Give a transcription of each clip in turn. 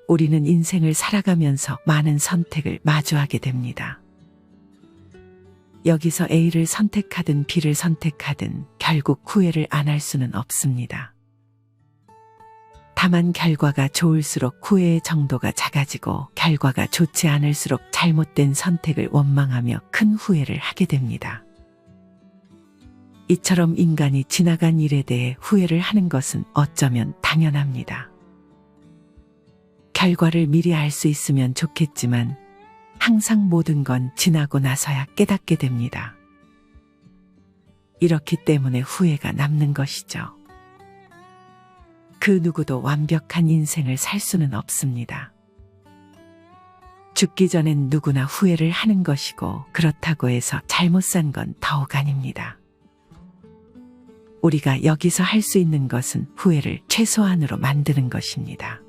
우리는 인생을 살아가면서 많은 선택을 마주하게 됩니다. 여기서 A를 선택하든 B를 선택하든 결국 후회를 안 할 수는 없습니다. 다만 결과가 좋을수록 후회의 정도가 작아지고 결과가 좋지 않을수록 잘못된 선택을 원망하며 큰 후회를 하게 됩니다. 이처럼 인간이 지나간 일에 대해 후회를 하는 것은 어쩌면 당연합니다. 결과를 미리 알 수 있으면 좋겠지만 항상 모든 건 지나고 나서야 깨닫게 됩니다. 이렇기 때문에 후회가 남는 것이죠. 그 누구도 완벽한 인생을 살 수는 없습니다. 죽기 전엔 누구나 후회를 하는 것이고 그렇다고 해서 잘못 산 건 더욱 아닙니다. 우리가 여기서 할 수 있는 것은 후회를 최소한으로 만드는 것입니다.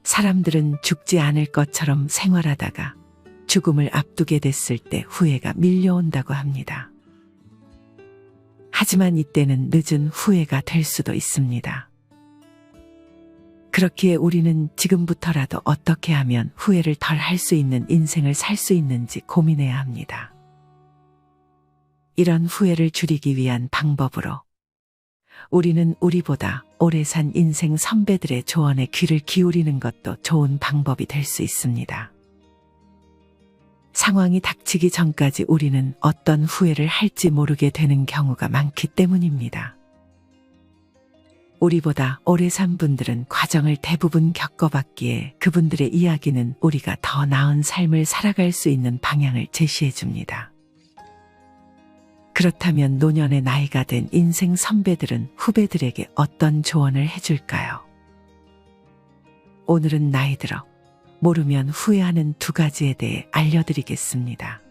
사람들은 죽지 않을 것처럼 생활하다가 죽음을 앞두게 됐을 때 후회가 밀려온다고 합니다. 하지만 이때는 늦은 후회가 될 수도 있습니다. 그렇기에 우리는 지금부터라도 어떻게 하면 후회를 덜 할 수 있는 인생을 살 수 있는지 고민해야 합니다. 이런 후회를 줄이기 위한 방법으로 우리는 우리보다 오래 산 인생 선배들의 조언에 귀를 기울이는 것도 좋은 방법이 될 수 있습니다. 상황이 닥치기 전까지 우리는 어떤 후회를 할지 모르게 되는 경우가 많기 때문입니다. 우리보다 오래 산 분들은 과정을 대부분 겪어봤기에 그분들의 이야기는 우리가 더 나은 삶을 살아갈 수 있는 방향을 제시해 줍니다. 그렇다면 노년의 나이가 된 인생 선배들은 후배들에게 어떤 조언을 해줄까요? 오늘은 나이 들어 모르면 후회하는 두 가지에 대해 알려드리겠습니다.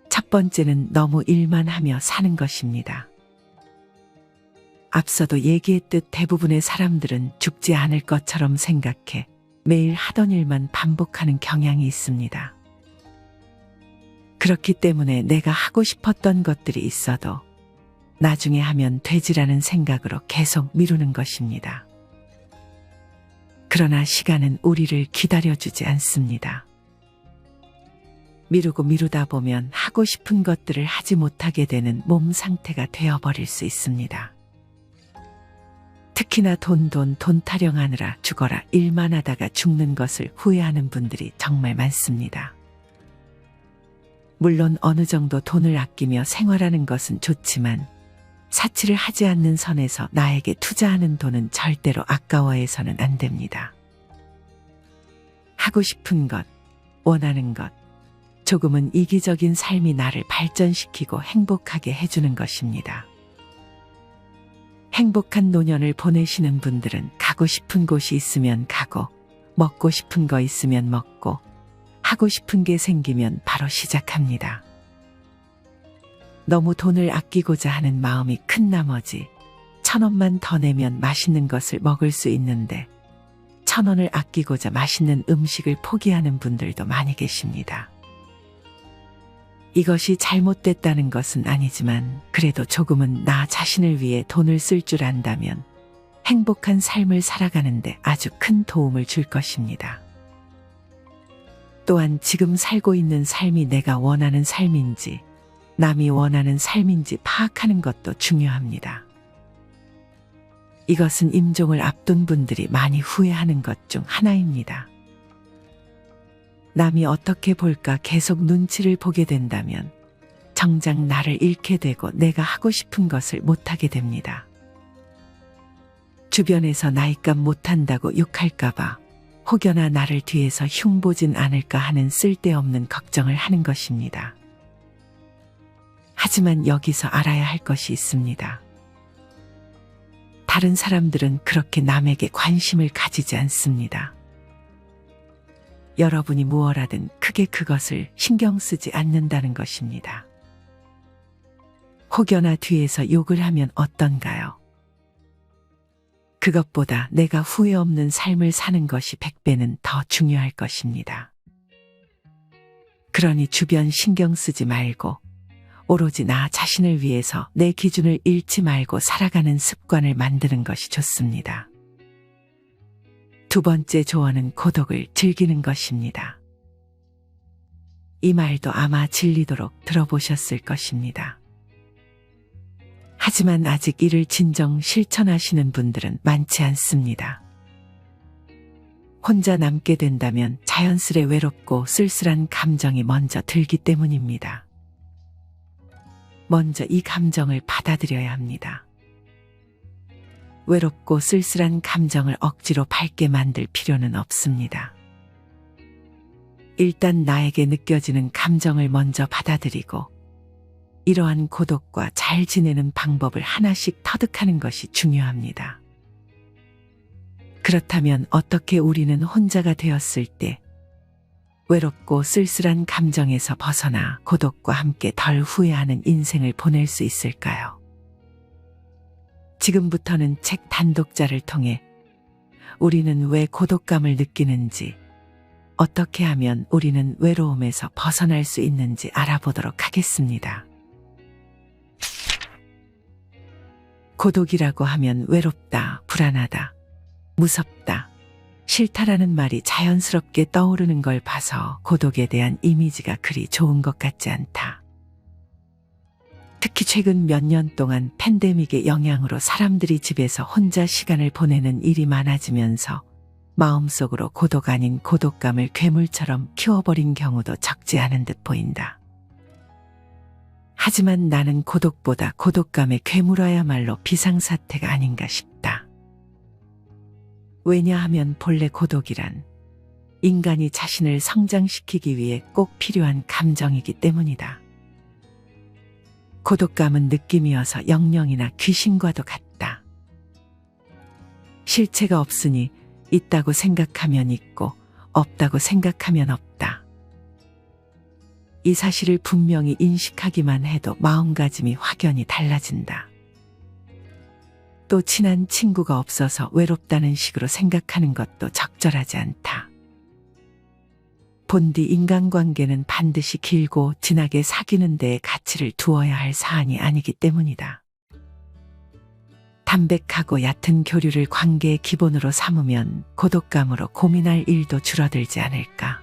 첫 번째는 너무 일만 하며 사는 것입니다. 앞서도 얘기했듯 대부분의 사람들은 죽지 않을 것처럼 생각해 매일 하던 일만 반복하는 경향이 있습니다. 그렇기 때문에 내가 하고 싶었던 것들이 있어도 나중에 하면 되지라는 생각으로 계속 미루는 것입니다. 그러나 시간은 우리를 기다려주지 않습니다. 미루고 미루다 보면 하고 싶은 것들을 하지 못하게 되는 몸 상태가 되어버릴 수 있습니다. 특히나 돈 타령하느라 죽어라 일만 하다가 죽는 것을 후회하는 분들이 정말 많습니다. 물론 어느 정도 돈을 아끼며 생활하는 것은 좋지만 사치를 하지 않는 선에서 나에게 투자하는 돈은 절대로 아까워해서는 안 됩니다. 하고 싶은 것, 원하는 것, 조금은 이기적인 삶이 나를 발전시키고 행복하게 해주는 것입니다. 행복한 노년을 보내시는 분들은 가고 싶은 곳이 있으면 가고, 먹고 싶은 거 있으면 먹고, 하고 싶은 게 생기면 바로 시작합니다. 너무 돈을 아끼고자 하는 마음이 큰 나머지 1,000원만 더 내면 맛있는 것을 먹을 수 있는데 1,000원을 아끼고자 맛있는 음식을 포기하는 분들도 많이 계십니다. 이것이 잘못됐다는 것은 아니지만 그래도 조금은 나 자신을 위해 돈을 쓸 줄 안다면 행복한 삶을 살아가는데 아주 큰 도움을 줄 것입니다. 또한 지금 살고 있는 삶이 내가 원하는 삶인지 남이 원하는 삶인지 파악하는 것도 중요합니다. 이것은 임종을 앞둔 분들이 많이 후회하는 것 중 하나입니다. 남이 어떻게 볼까 계속 눈치를 보게 된다면 정작 나를 잃게 되고 내가 하고 싶은 것을 못하게 됩니다. 주변에서 나이값 못한다고 욕할까봐 혹여나 나를 뒤에서 흉보진 않을까 하는 쓸데없는 걱정을 하는 것입니다. 하지만 여기서 알아야 할 것이 있습니다. 다른 사람들은 그렇게 남에게 관심을 가지지 않습니다. 여러분이 무엇하든 크게 그것을 신경 쓰지 않는다는 것입니다. 혹여나 뒤에서 욕을 하면 어떤가요? 그것보다 내가 후회 없는 삶을 사는 것이 100배는 더 중요할 것입니다. 그러니 주변 신경 쓰지 말고 오로지 나 자신을 위해서 내 기준을 잃지 말고 살아가는 습관을 만드는 것이 좋습니다. 두 번째 조언은 고독을 즐기는 것입니다. 이 말도 아마 질리도록 들어보셨을 것입니다. 하지만 아직 이를 진정 실천하시는 분들은 많지 않습니다. 혼자 남게 된다면 자연스레 외롭고 쓸쓸한 감정이 먼저 들기 때문입니다. 먼저 이 감정을 받아들여야 합니다. 외롭고 쓸쓸한 감정을 억지로 밝게 만들 필요는 없습니다. 일단 나에게 느껴지는 감정을 먼저 받아들이고 이러한 고독과 잘 지내는 방법을 하나씩 터득하는 것이 중요합니다. 그렇다면 어떻게 우리는 혼자가 되었을 때 외롭고 쓸쓸한 감정에서 벗어나 고독과 함께 덜 후회하는 인생을 보낼 수 있을까요? 지금부터는 책 단독자를 통해 우리는 왜 고독감을 느끼는지, 어떻게 하면 우리는 외로움에서 벗어날 수 있는지 알아보도록 하겠습니다. 고독이라고 하면 외롭다, 불안하다, 무섭다, 싫다라는 말이 자연스럽게 떠오르는 걸 봐서 고독에 대한 이미지가 그리 좋은 것 같지 않다. 특히 최근 몇 년 동안 팬데믹의 영향으로 사람들이 집에서 혼자 시간을 보내는 일이 많아지면서 마음속으로 고독 아닌 고독감을 괴물처럼 키워버린 경우도 적지 않은 듯 보인다. 하지만 나는 고독보다 고독감에 괴물어야말로 비상사태가 아닌가 싶다. 왜냐하면 본래 고독이란 인간이 자신을 성장시키기 위해 꼭 필요한 감정이기 때문이다. 고독감은 느낌이어서 영령이나 귀신과도 같다. 실체가 없으니 있다고 생각하면 있고 없다고 생각하면 없다. 이 사실을 분명히 인식하기만 해도 마음가짐이 확연히 달라진다. 또 친한 친구가 없어서 외롭다는 식으로 생각하는 것도 적절하지 않다. 본디 인간관계는 반드시 길고 진하게 사귀는 데에 가치를 두어야 할 사안이 아니기 때문이다. 담백하고 얕은 교류를 관계의 기본으로 삼으면 고독감으로 고민할 일도 줄어들지 않을까.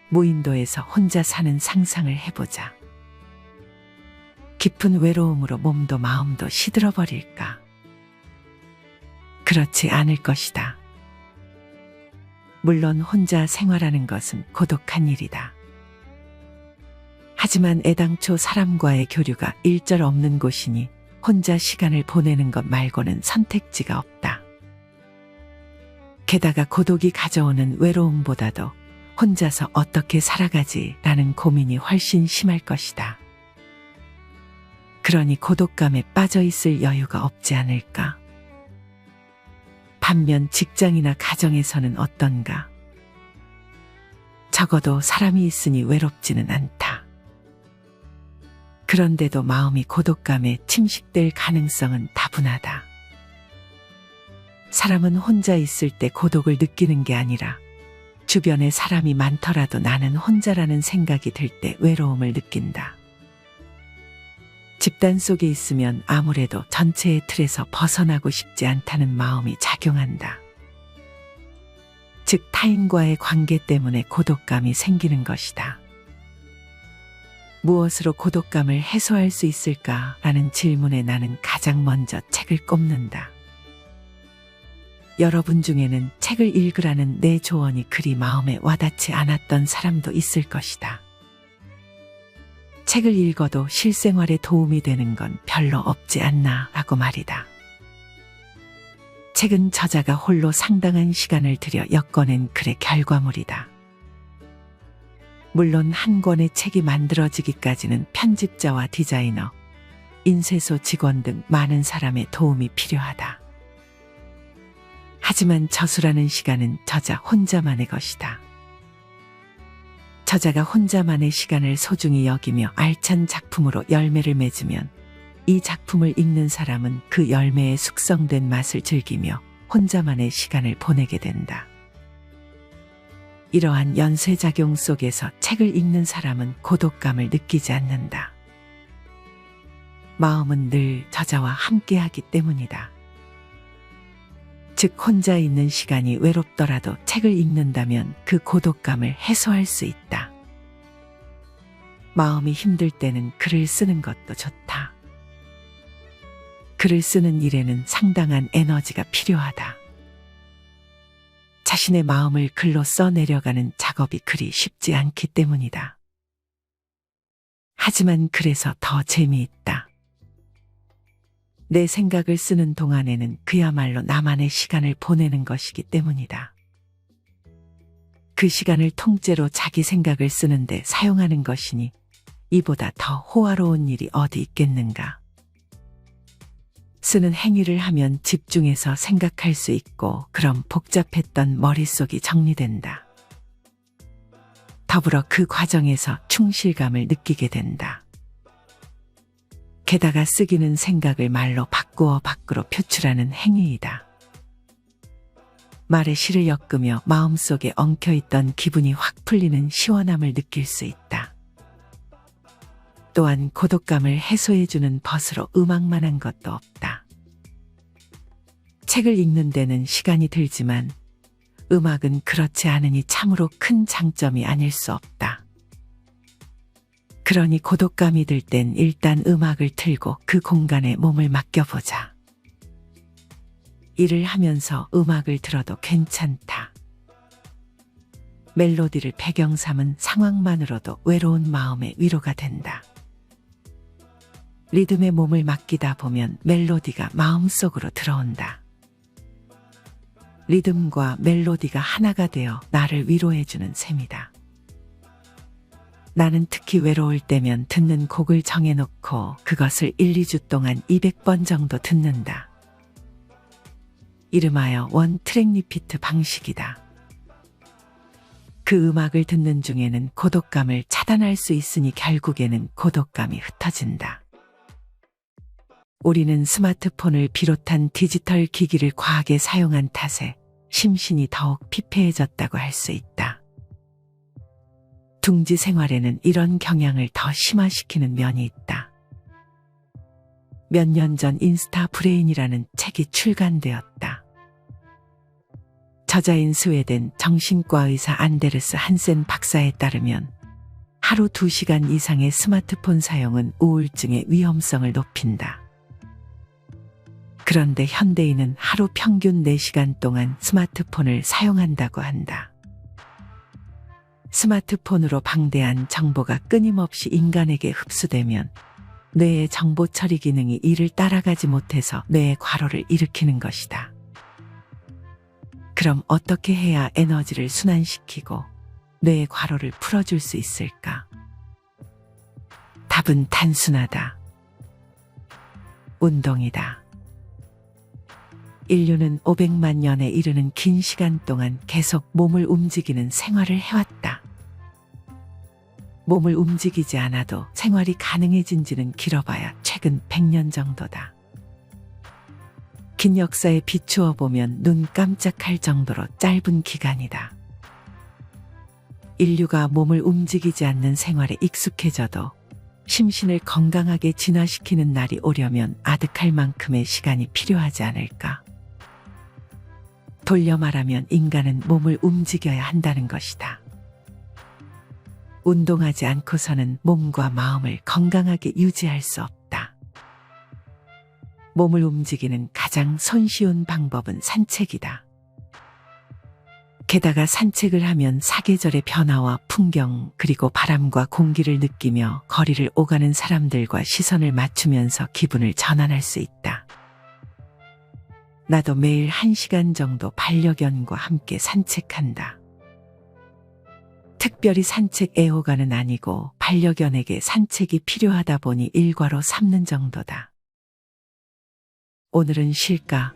무인도에서 혼자 사는 상상을 해보자. 깊은 외로움으로 몸도 마음도 시들어버릴까? 그렇지 않을 것이다. 물론 혼자 생활하는 것은 고독한 일이다. 하지만 애당초 사람과의 교류가 일절 없는 곳이니 혼자 시간을 보내는 것 말고는 선택지가 없다. 게다가 고독이 가져오는 외로움보다도 혼자서 어떻게 살아가지라는 고민이 훨씬 심할 것이다. 그러니 고독감에 빠져 있을 여유가 없지 않을까? 반면 직장이나 가정에서는 어떤가? 적어도 사람이 있으니 외롭지는 않다. 그런데도 마음이 고독감에 침식될 가능성은 다분하다. 사람은 혼자 있을 때 고독을 느끼는 게 아니라 주변에 사람이 많더라도 나는 혼자라는 생각이 들 때 외로움을 느낀다. 집단 속에 있으면 아무래도 전체의 틀에서 벗어나고 싶지 않다는 마음이 작용한다. 즉 타인과의 관계 때문에 고독감이 생기는 것이다. 무엇으로 고독감을 해소할 수 있을까라는 질문에 나는 가장 먼저 책을 꼽는다. 여러분 중에는 책을 읽으라는 내 조언이 그리 마음에 와닿지 않았던 사람도 있을 것이다. 책을 읽어도 실생활에 도움이 되는 건 별로 없지 않나 라고 말이다. 책은 저자가 홀로 상당한 시간을 들여 엮어낸 글의 결과물이다. 물론 한 권의 책이 만들어지기까지는 편집자와 디자이너, 인쇄소 직원 등 많은 사람의 도움이 필요하다. 하지만 저수라는 시간은 저자 혼자만의 것이다. 저자가 혼자만의 시간을 소중히 여기며 알찬 작품으로 열매를 맺으면 이 작품을 읽는 사람은 그 열매의 숙성된 맛을 즐기며 혼자만의 시간을 보내게 된다. 이러한 연쇄작용 속에서 책을 읽는 사람은 고독감을 느끼지 않는다. 마음은 늘 저자와 함께하기 때문이다. 즉 혼자 있는 시간이 외롭더라도 책을 읽는다면 그 고독감을 해소할 수 있다. 마음이 힘들 때는 글을 쓰는 것도 좋다. 글을 쓰는 일에는 상당한 에너지가 필요하다. 자신의 마음을 글로 써내려가는 작업이 그리 쉽지 않기 때문이다. 하지만 그래서 더 재미있다. 내 생각을 쓰는 동안에는 그야말로 나만의 시간을 보내는 것이기 때문이다. 그 시간을 통째로 자기 생각을 쓰는데 사용하는 것이니 이보다 더 호화로운 일이 어디 있겠는가. 쓰는 행위를 하면 집중해서 생각할 수 있고 그럼 복잡했던 머릿속이 정리된다. 더불어 그 과정에서 충실감을 느끼게 된다. 게다가 쓰기는 생각을 말로 바꾸어 밖으로 표출하는 행위이다. 말에 실을 엮으며 마음속에 엉켜있던 기분이 확 풀리는 시원함을 느낄 수 있다. 또한 고독감을 해소해주는 벗으로 음악만한 것도 없다. 책을 읽는 데는 시간이 들지만 음악은 그렇지 않으니 참으로 큰 장점이 아닐 수 없다. 그러니 고독감이 들 땐 일단 음악을 틀고 그 공간에 몸을 맡겨보자. 일을 하면서 음악을 들어도 괜찮다. 멜로디를 배경 삼은 상황만으로도 외로운 마음의 위로가 된다. 리듬에 몸을 맡기다 보면 멜로디가 마음속으로 들어온다. 리듬과 멜로디가 하나가 되어 나를 위로해주는 셈이다. 나는 특히 외로울 때면 듣는 곡을 정해놓고 그것을 1, 2주 동안 200번 정도 듣는다. 이름하여 원 트랙 리피트 방식이다. 그 음악을 듣는 중에는 고독감을 차단할 수 있으니 결국에는 고독감이 흩어진다. 우리는 스마트폰을 비롯한 디지털 기기를 과하게 사용한 탓에 심신이 더욱 피폐해졌다고 할 수 있다. 둥지 생활에는 이런 경향을 더 심화시키는 면이 있다. 몇 년 전 인스타 브레인이라는 책이 출간되었다. 저자인 스웨덴 정신과 의사 안데르스 한센 박사에 따르면 하루 2시간 이상의 스마트폰 사용은 우울증의 위험성을 높인다. 그런데 현대인은 하루 평균 4시간 동안 스마트폰을 사용한다고 한다. 스마트폰으로 방대한 정보가 끊임없이 인간에게 흡수되면 뇌의 정보 처리 기능이 이를 따라가지 못해서 뇌의 과로를 일으키는 것이다. 그럼 어떻게 해야 에너지를 순환시키고 뇌의 과로를 풀어줄 수 있을까? 답은 단순하다. 운동이다. 인류는 500만 년에 이르는 긴 시간 동안 계속 몸을 움직이는 생활을 해왔다. 몸을 움직이지 않아도 생활이 가능해진 지는 길어봐야 최근 100년 정도다. 긴 역사에 비추어 보면 눈 깜짝할 정도로 짧은 기간이다. 인류가 몸을 움직이지 않는 생활에 익숙해져도 심신을 건강하게 진화시키는 날이 오려면 아득할 만큼의 시간이 필요하지 않을까? 돌려 말하면 인간은 몸을 움직여야 한다는 것이다. 운동하지 않고서는 몸과 마음을 건강하게 유지할 수 없다. 몸을 움직이는 가장 손쉬운 방법은 산책이다. 게다가 산책을 하면 사계절의 변화와 풍경 그리고 바람과 공기를 느끼며 거리를 오가는 사람들과 시선을 맞추면서 기분을 전환할 수 있다. 나도 매일 1시간 정도 반려견과 함께 산책한다. 특별히 산책 애호가는 아니고 반려견에게 산책이 필요하다 보니 일과로 삼는 정도다. 오늘은 쉴까?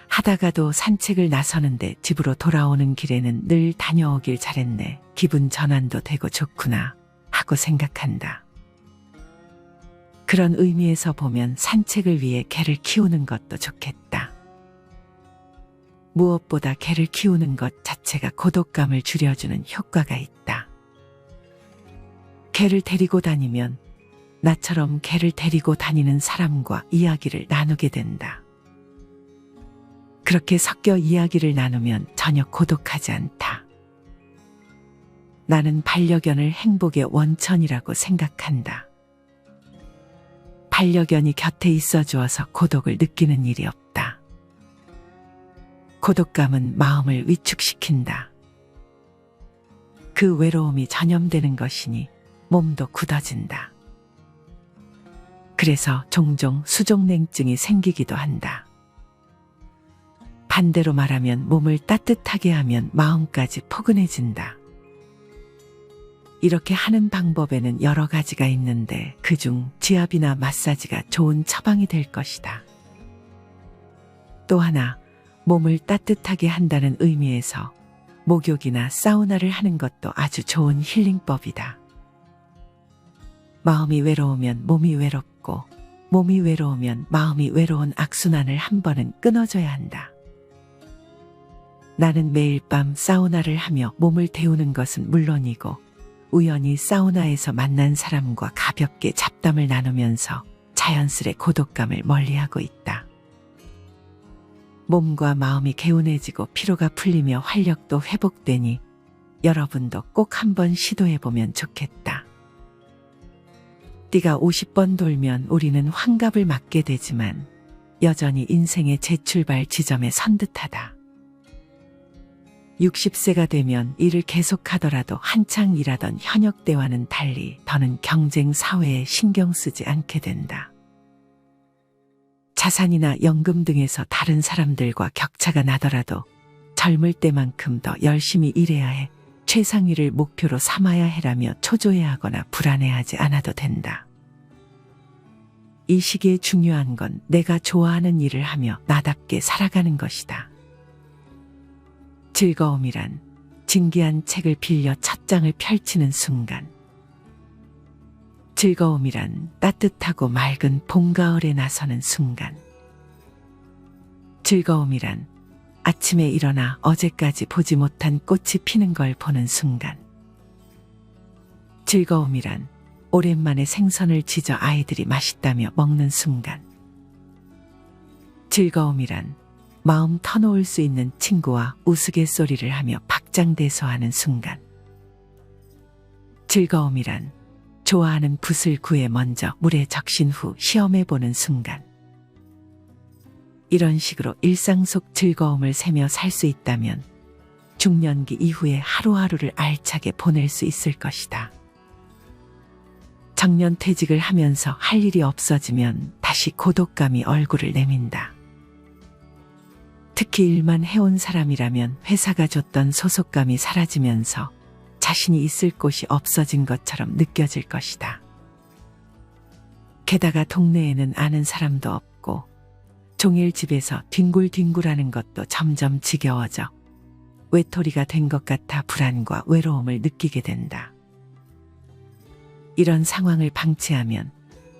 하다가도 산책을 나서는데 집으로 돌아오는 길에는 늘 다녀오길 잘했네. 기분 전환도 되고 좋구나 하고 생각한다. 그런 의미에서 보면 산책을 위해 개를 키우는 것도 좋겠다. 무엇보다 개를 키우는 것 자체가 고독감을 줄여주는 효과가 있다. 개를 데리고 다니면 나처럼 개를 데리고 다니는 사람과 이야기를 나누게 된다. 그렇게 섞여 이야기를 나누면 전혀 고독하지 않다. 나는 반려견을 행복의 원천이라고 생각한다. 반려견이 곁에 있어 주어서 고독을 느끼는 일이 없다. 고독감은 마음을 위축시킨다. 그 외로움이 전염되는 것이니 몸도 굳어진다. 그래서 종종 수족냉증이 생기기도 한다. 반대로 말하면 몸을 따뜻하게 하면 마음까지 포근해진다. 이렇게 하는 방법에는 여러 가지가 있는데 그중 지압이나 마사지가 좋은 처방이 될 것이다. 또 하나, 몸을 따뜻하게 한다는 의미에서 목욕이나 사우나를 하는 것도 아주 좋은 힐링법이다. 마음이 외로우면 몸이 외롭고 몸이 외로우면 마음이 외로운 악순환을 한 번은 끊어줘야 한다. 나는 매일 밤 사우나를 하며 몸을 데우는 것은 물론이고 우연히 사우나에서 만난 사람과 가볍게 잡담을 나누면서 자연스레 고독감을 멀리하고 있다. 몸과 마음이 개운해지고 피로가 풀리며 활력도 회복되니 여러분도 꼭 한번 시도해보면 좋겠다. 띠가 50번 돌면 우리는 환갑을 맞게 되지만 여전히 인생의 재출발 지점에 선 듯하다. 60세가 되면 일을 계속하더라도 한창 일하던 현역 때와는 달리 더는 경쟁 사회에 신경 쓰지 않게 된다. 자산이나 연금 등에서 다른 사람들과 격차가 나더라도 젊을 때만큼 더 열심히 일해야 해, 최상위를 목표로 삼아야 해라며 초조해하거나 불안해하지 않아도 된다. 이 시기에 중요한 건 내가 좋아하는 일을 하며 나답게 살아가는 것이다. 즐거움이란 진기한 책을 빌려 첫 장을 펼치는 순간, 즐거움이란 따뜻하고 맑은 봄, 가을에 나서는 순간, 즐거움이란 아침에 일어나 어제까지 보지 못한 꽃이 피는 걸 보는 순간, 즐거움이란 오랜만에 생선을 지져 아이들이 맛있다며 먹는 순간, 즐거움이란 마음 터놓을 수 있는 친구와 우스갯소리를 하며 박장대소하는 순간, 즐거움이란 좋아하는 붓을 구해 먼저 물에 적신 후 시험해보는 순간, 이런 식으로 일상 속 즐거움을 세며 살 수 있다면 중년기 이후에 하루하루를 알차게 보낼 수 있을 것이다. 정년퇴직을 하면서 할 일이 없어지면 다시 고독감이 얼굴을 내민다. 특히 일만 해온 사람이라면 회사가 줬던 소속감이 사라지면서 자신이 있을 곳이 없어진 것처럼 느껴질 것이다. 게다가 동네에는 아는 사람도 없고 종일 집에서 뒹굴뒹굴하는 것도 점점 지겨워져 외톨이가 된 것 같아 불안과 외로움을 느끼게 된다. 이런 상황을 방치하면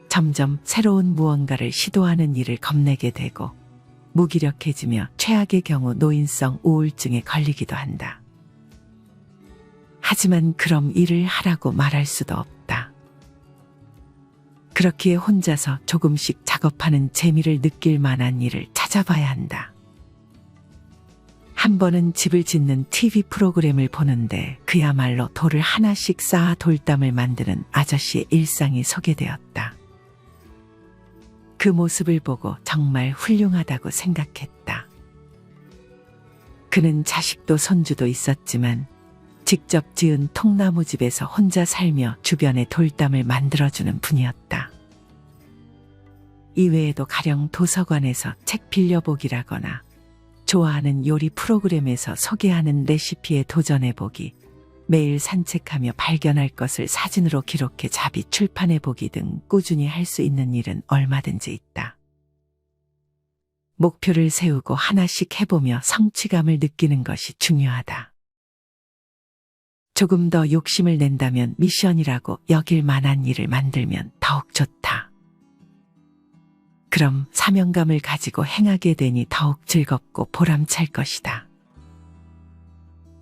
점점 새로운 무언가를 시도하는 일을 겁내게 되고 무기력해지며 최악의 경우 노인성 우울증에 걸리기도 한다. 하지만 그럼 일을 하라고 말할 수도 없다. 그렇기에 혼자서 조금씩 작업하는 재미를 느낄 만한 일을 찾아봐야 한다. 한 번은 집을 짓는 TV 프로그램을 보는데 그야말로 돌을 하나씩 쌓아 돌담을 만드는 아저씨의 일상이 소개되었다. 그 모습을 보고 정말 훌륭하다고 생각했다. 그는 자식도 손주도 있었지만 직접 지은 통나무집에서 혼자 살며 주변에 돌담을 만들어주는 분이었다. 이외에도 가령 도서관에서 책 빌려보기라거나 좋아하는 요리 프로그램에서 소개하는 레시피에 도전해보기, 매일 산책하며 발견할 것을 사진으로 기록해 자비 출판해보기 등 꾸준히 할 수 있는 일은 얼마든지 있다. 목표를 세우고 하나씩 해보며 성취감을 느끼는 것이 중요하다. 조금 더 욕심을 낸다면 미션이라고 여길 만한 일을 만들면 더욱 좋다. 그럼 사명감을 가지고 행하게 되니 더욱 즐겁고 보람찰 것이다.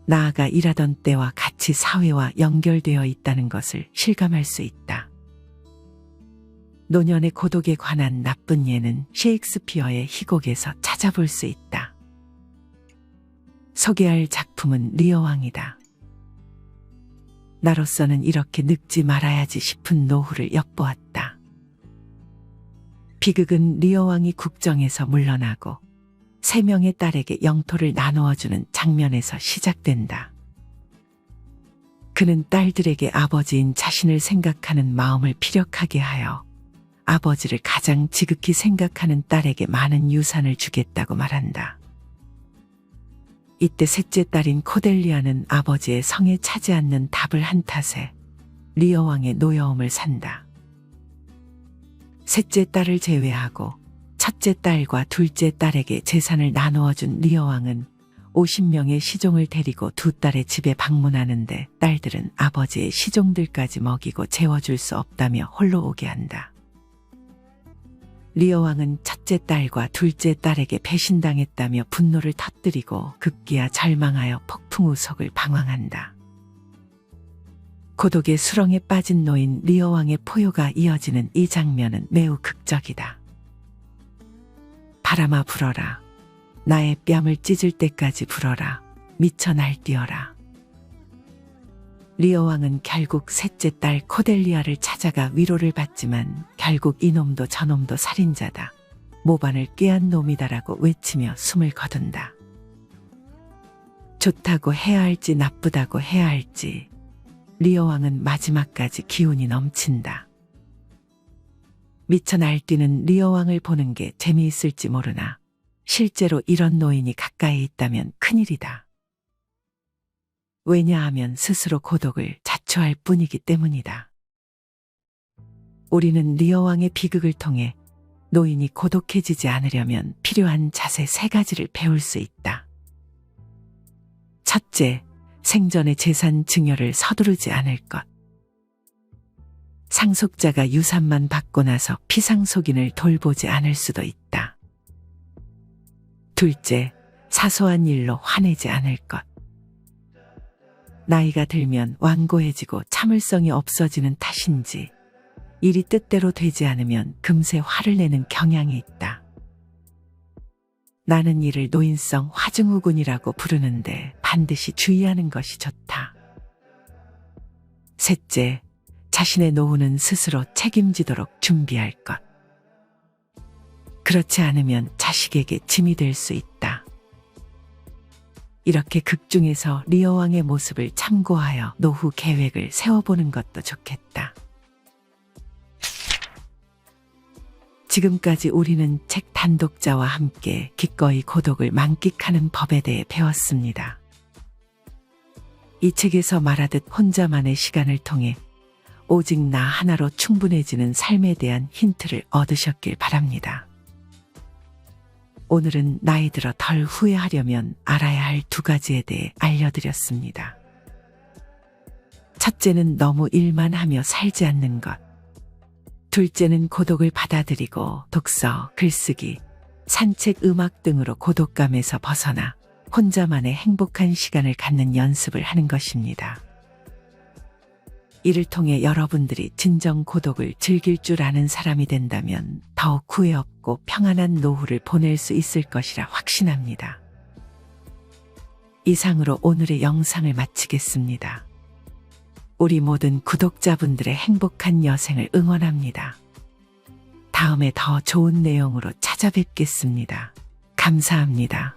나아가 일하던 때와 같이 사회와 연결되어 있다는 것을 실감할 수 있다. 노년의 고독에 관한 나쁜 예는 셰익스피어의 희곡에서 찾아볼 수 있다. 소개할 작품은 리어왕이다. 나로서는 이렇게 늙지 말아야지 싶은 노후를 엿보았다. 비극은 리어왕이 국정에서 물러나고 3명의 딸에게 영토를 나누어주는 장면에서 시작된다. 그는 딸들에게 아버지인 자신을 생각하는 마음을 피력하게 하여 아버지를 가장 지극히 생각하는 딸에게 많은 유산을 주겠다고 말한다. 이때 셋째 딸인 코델리아는 아버지의 성에 차지 않는 답을 한 탓에 리어왕의 노여움을 산다. 셋째 딸을 제외하고 첫째 딸과 둘째 딸에게 재산을 나누어준 리어왕은 50명의 시종을 데리고 두 딸의 집에 방문하는데 딸들은 아버지의 시종들까지 먹이고 재워줄 수 없다며 홀로 오게 한다. 리어왕은 첫째 딸과 둘째 딸에게 배신당했다며 분노를 터뜨리고 급기야 절망하여 폭풍우속을 방황한다. 고독의 수렁에 빠진 노인 리어왕의 포효가 이어지는 이 장면은 매우 극적이다. 바람아 불어라. 나의 뺨을 찢을 때까지 불어라. 미쳐 날뛰어라. 리어왕은 결국 셋째 딸 코델리아를 찾아가 위로를 받지만 결국 이놈도 저놈도 살인자다. 모반을 꾀한 놈이다라고 외치며 숨을 거둔다. 좋다고 해야 할지 나쁘다고 해야 할지 리어왕은 마지막까지 기운이 넘친다. 미쳐 날뛰는 리어왕을 보는 게 재미있을지 모르나 실제로 이런 노인이 가까이 있다면 큰일이다. 왜냐하면 스스로 고독을 자초할 뿐이기 때문이다. 우리는 리어왕의 비극을 통해 노인이 고독해지지 않으려면 필요한 자세 3가지를 배울 수 있다. 첫째, 생전의 재산 증여를 서두르지 않을 것. 상속자가 유산만 받고 나서 피상속인을 돌보지 않을 수도 있다. 둘째, 사소한 일로 화내지 않을 것. 나이가 들면 완고해지고 참을성이 없어지는 탓인지 일이 뜻대로 되지 않으면 금세 화를 내는 경향이 있다. 나는 이를 노인성 화증후군이라고 부르는데 반드시 주의하는 것이 좋다. 셋째, 자신의 노후는 스스로 책임지도록 준비할 것. 그렇지 않으면 자식에게 짐이 될 수 있다. 이렇게 극중에서 리어왕의 모습을 참고하여 노후 계획을 세워보는 것도 좋겠다. 지금까지 우리는 책 단독자와 함께 기꺼이 고독을 만끽하는 법에 대해 배웠습니다. 이 책에서 말하듯 혼자만의 시간을 통해 오직 나 하나로 충분해지는 삶에 대한 힌트를 얻으셨길 바랍니다. 오늘은 나이 들어 덜 후회하려면 알아야 할 2가지에 대해 알려드렸습니다. 첫째는 너무 일만 하며 살지 않는 것. 둘째는 고독을 받아들이고 독서, 글쓰기, 산책, 음악 등으로 고독감에서 벗어나 혼자만의 행복한 시간을 갖는 연습을 하는 것입니다. 이를 통해 여러분들이 진정 고독을 즐길 줄 아는 사람이 된다면 더욱 후회 없고 평안한 노후를 보낼 수 있을 것이라 확신합니다. 이상으로 오늘의 영상을 마치겠습니다. 우리 모든 구독자분들의 행복한 여생을 응원합니다. 다음에 더 좋은 내용으로 찾아뵙겠습니다. 감사합니다.